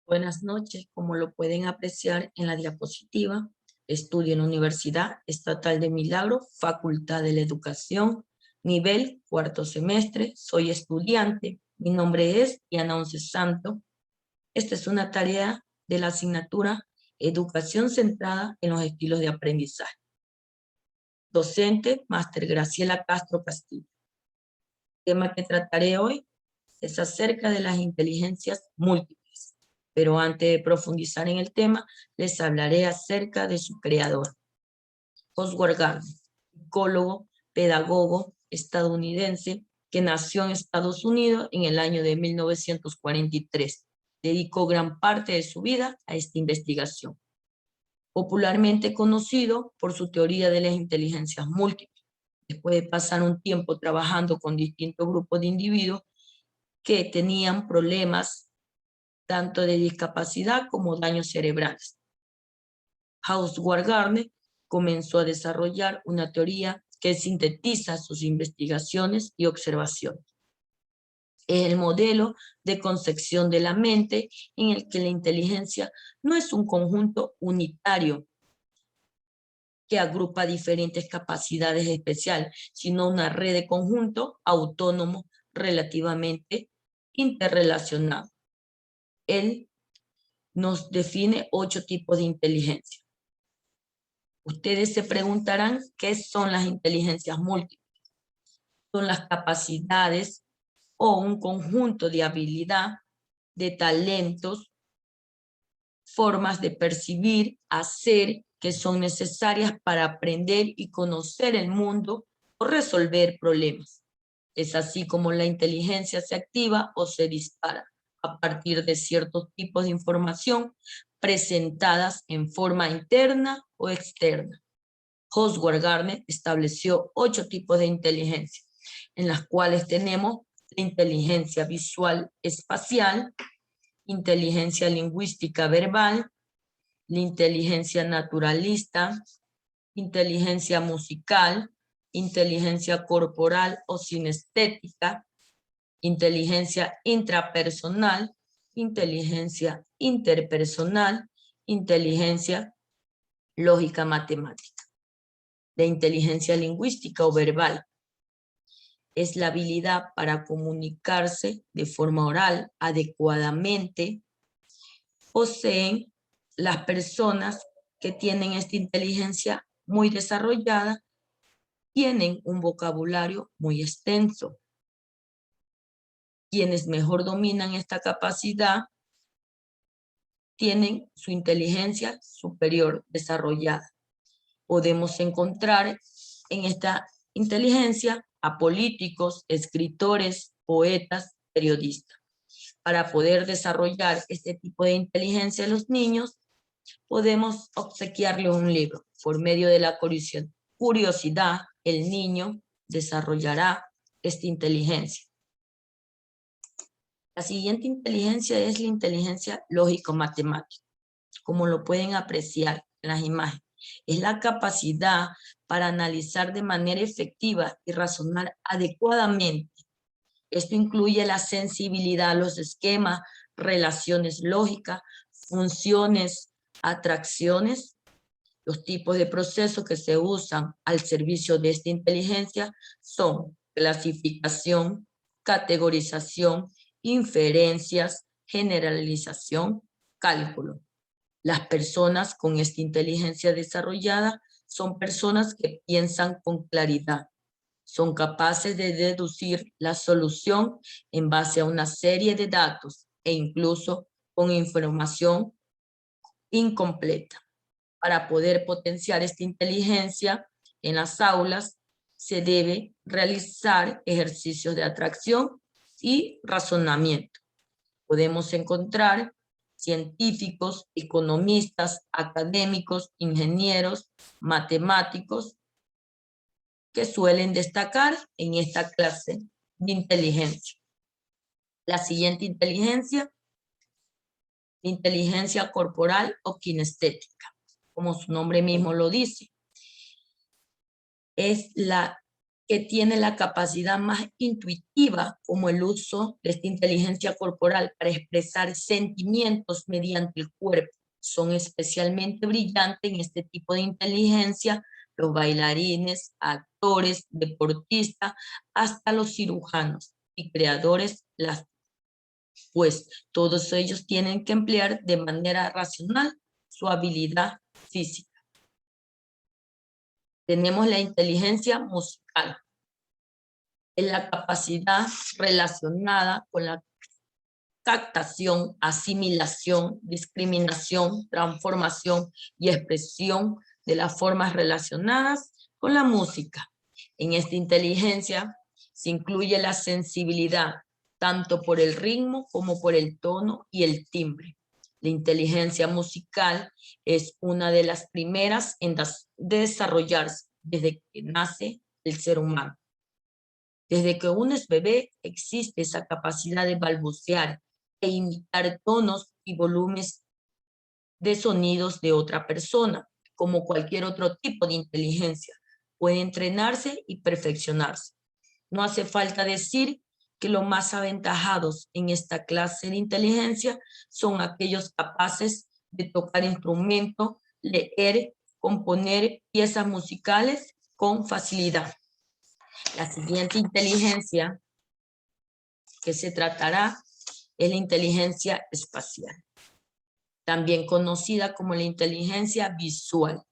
Buenas noches, como lo pueden apreciar en la diapositiva, estudio en la Universidad Estatal de Milagro, Facultad de la Educación, nivel cuarto semestre, soy estudiante, mi nombre es Diana Once Santo. Esta es una tarea de la asignatura Educación centrada en los estilos de aprendizaje. Docente, Máster Graciela Castro Castillo. El tema que trataré hoy es acerca de las inteligencias múltiples, pero antes de profundizar en el tema, les hablaré acerca de su creador, Howard Gardner, psicólogo, pedagogo estadounidense que nació en Estados Unidos en el año de 1943. Dedicó gran parte de su vida a esta investigación. Popularmente conocido por su teoría de las inteligencias múltiples, después de pasar un tiempo trabajando con distintos grupos de individuos que tenían problemas tanto de discapacidad como daños cerebrales. Howard Gardner comenzó a desarrollar una teoría que sintetiza sus investigaciones y observaciones. Es el modelo de concepción de la mente en el que la inteligencia no es un conjunto unitario que agrupa diferentes capacidades especiales, sino una red de conjuntos autónomos relativamente interrelacionados. Él nos define 8 tipos de inteligencia. Ustedes se preguntarán qué son las inteligencias múltiples. Son las capacidades o un conjunto de habilidad, de talentos, formas de percibir, hacer, que son necesarias para aprender y conocer el mundo o resolver problemas. Es así como la inteligencia se activa o se dispara a partir de ciertos tipos de información presentadas en forma interna o externa. Howard Gardner estableció 8 tipos de inteligencia, en las cuales tenemos la inteligencia visual espacial, inteligencia lingüística verbal, la inteligencia naturalista, inteligencia musical, inteligencia corporal o sinestética, inteligencia intrapersonal, inteligencia interpersonal, inteligencia lógica matemática. La inteligencia lingüística o verbal es la habilidad para comunicarse de forma oral adecuadamente. Poseen las personas que tienen esta inteligencia muy desarrollada, tienen un vocabulario muy extenso. Quienes mejor dominan esta capacidad tienen su inteligencia superior desarrollada. Podemos encontrar en esta inteligencia a políticos, escritores, poetas, periodistas. Para poder desarrollar este tipo de inteligencia en los niños, podemos obsequiarle un libro. Por medio de la curiosidad, el niño desarrollará esta inteligencia. La siguiente inteligencia es la inteligencia lógico-matemática. Como lo pueden apreciar en las imágenes, es la capacidad para analizar de manera efectiva y razonar adecuadamente. Esto incluye la sensibilidad a los esquemas, relaciones lógicas, funciones, atracciones. Los tipos de procesos que se usan al servicio de esta inteligencia son clasificación, categorización, inferencias, generalización, cálculo. Las personas con esta inteligencia desarrollada son personas que piensan con claridad. Son capaces de deducir la solución en base a una serie de datos e incluso con información incompleta. Para poder potenciar esta inteligencia en las aulas, se debe realizar ejercicios de atracción y razonamiento. Podemos encontrar científicos, economistas, académicos, ingenieros, matemáticos, que suelen destacar en esta clase de inteligencia. La siguiente inteligencia, inteligencia corporal o kinestética, como su nombre mismo lo dice. Es la que tiene la capacidad más intuitiva, como el uso de esta inteligencia corporal para expresar sentimientos mediante el cuerpo. Son especialmente brillantes en este tipo de inteligencia los bailarines, actores, deportistas, hasta los cirujanos y creadores plásticos, pues todos ellos tienen que emplear de manera racional su habilidad física. Tenemos la inteligencia musical. Es la capacidad relacionada con la captación, asimilación, discriminación, transformación y expresión de las formas relacionadas con la música. En esta inteligencia se incluye la sensibilidad, tanto por el ritmo como por el tono y el timbre. La inteligencia musical es una de las primeras en desarrollarse desde que nace el ser humano. Desde que uno es bebé, existe esa capacidad de balbucear e imitar tonos y volúmenes de sonidos de otra persona, como cualquier otro tipo de inteligencia. Puede entrenarse y perfeccionarse. No hace falta decir que los más aventajados en esta clase de inteligencia son aquellos capaces de tocar instrumentos, leer, componer piezas musicales con facilidad. La siguiente inteligencia que se tratará es la inteligencia espacial, también conocida como la inteligencia visual.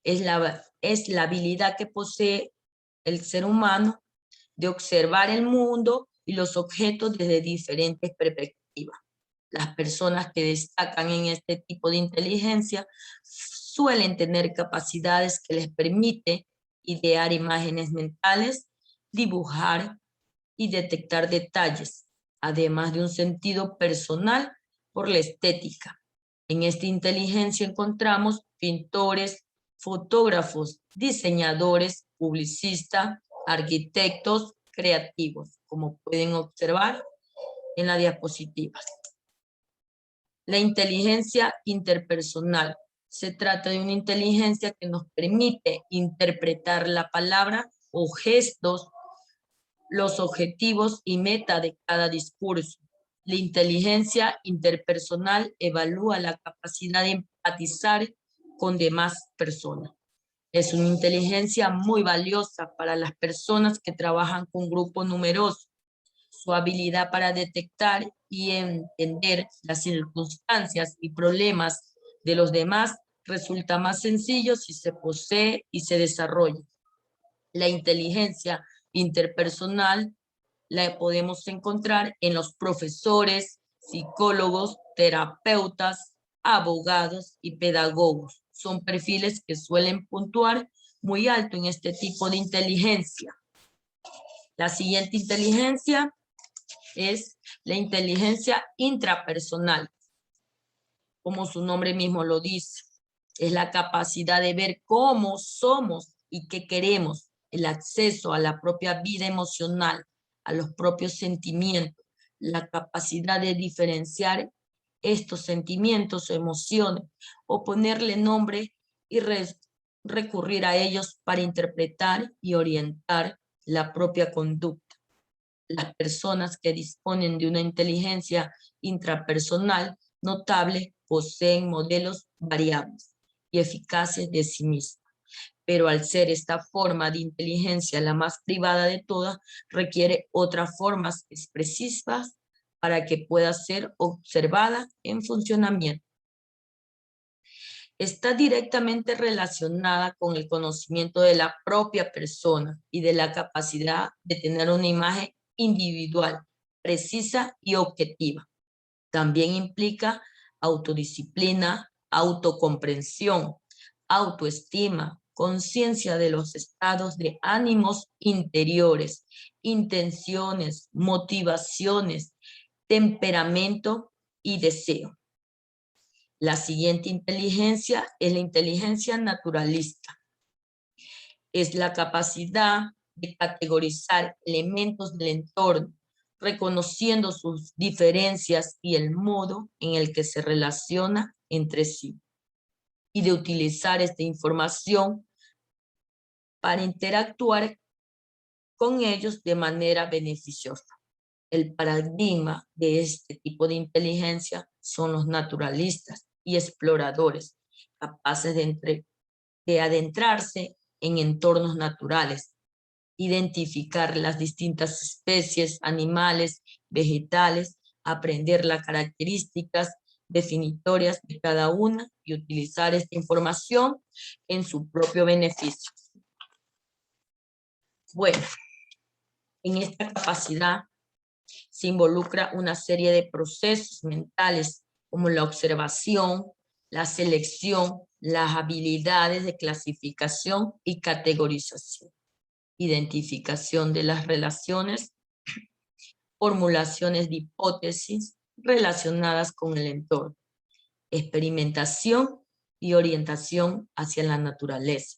Es la habilidad que posee el ser humano de observar el mundo y los objetos desde diferentes perspectivas. Las personas que destacan en este tipo de inteligencia suelen tener capacidades que les permiten idear imágenes mentales, dibujar y detectar detalles, además de un sentido personal por la estética. En esta inteligencia encontramos pintores, fotógrafos, diseñadores, publicistas, arquitectos, creativos, como pueden observar en la diapositiva. La inteligencia interpersonal. Se trata de una inteligencia que nos permite interpretar la palabra o gestos, los objetivos y meta de cada discurso. La inteligencia interpersonal evalúa la capacidad de empatizar con demás personas. Es una inteligencia muy valiosa para las personas que trabajan con grupos numerosos. Su habilidad para detectar y entender las circunstancias y problemas de los demás resulta más sencillo si se posee y se desarrolla. La inteligencia interpersonal la podemos encontrar en los profesores, psicólogos, terapeutas, abogados y pedagogos. Son perfiles que suelen puntuar muy alto en este tipo de inteligencia. La siguiente inteligencia es la inteligencia intrapersonal. Como su nombre mismo lo dice, es la capacidad de ver cómo somos y qué queremos, el acceso a la propia vida emocional, a los propios sentimientos, la capacidad de diferenciar estos sentimientos o emociones o ponerle nombre y recurrir a ellos para interpretar y orientar la propia conducta. Las personas que disponen de una inteligencia intrapersonal notable poseen modelos variables y eficaces de sí mismas. Pero al ser esta forma de inteligencia la más privada de todas, requiere otras formas expresivas para que pueda ser observada en funcionamiento. Está directamente relacionada con el conocimiento de la propia persona y de la capacidad de tener una imagen individual, precisa y objetiva. También implica autodisciplina, autocomprensión, autoestima, conciencia de los estados de ánimos interiores, intenciones, motivaciones, temperamento y deseo. La siguiente inteligencia es la inteligencia naturalista. Es la capacidad de categorizar elementos del entorno, reconociendo sus diferencias y el modo en el que se relaciona entre sí, y de utilizar esta información para interactuar con ellos de manera beneficiosa. El paradigma de este tipo de inteligencia son los naturalistas y exploradores, capaces de adentrarse en entornos naturales, identificar las distintas especies, animales, vegetales, aprender las características definitorias de cada una y utilizar esta información en su propio beneficio. Bueno, en esta capacidad se involucra una serie de procesos mentales como la observación, la selección, las habilidades de clasificación y categorización, identificación de las relaciones, formulaciones de hipótesis relacionadas con el entorno, experimentación y orientación hacia la naturaleza.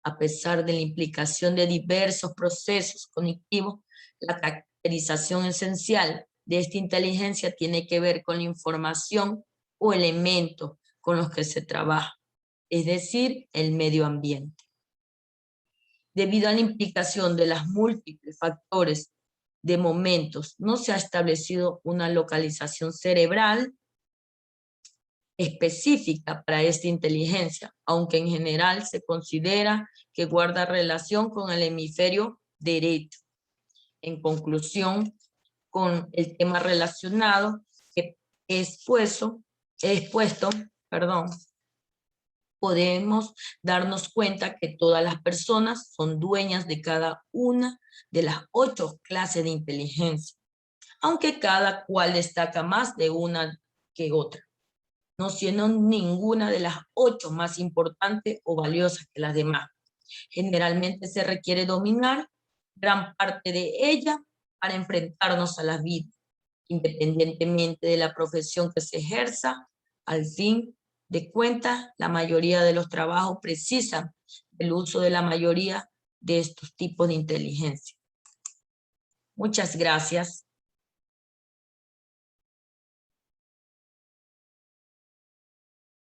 A pesar de la implicación de diversos procesos cognitivos, la caracterización esencial de esta inteligencia tiene que ver con la información o elementos con los que se trabaja, es decir, el medio ambiente. Debido a la implicación de los múltiples factores de momentos, no se ha establecido una localización cerebral específica para esta inteligencia, aunque en general se considera que guarda relación con el hemisferio derecho. En conclusión, con el tema relacionado que he expuesto, podemos darnos cuenta que todas las personas son dueñas de cada una de las 8 clases de inteligencia, aunque cada cual destaca más de una que otra, no siendo ninguna de las 8 más importantes o valiosas que las demás. Generalmente se requiere dominar gran parte de ella para enfrentarnos a la vida, independientemente de la profesión que se ejerza. Al fin de cuentas, la mayoría de los trabajos precisan del uso de la mayoría de estos tipos de inteligencia. Muchas gracias.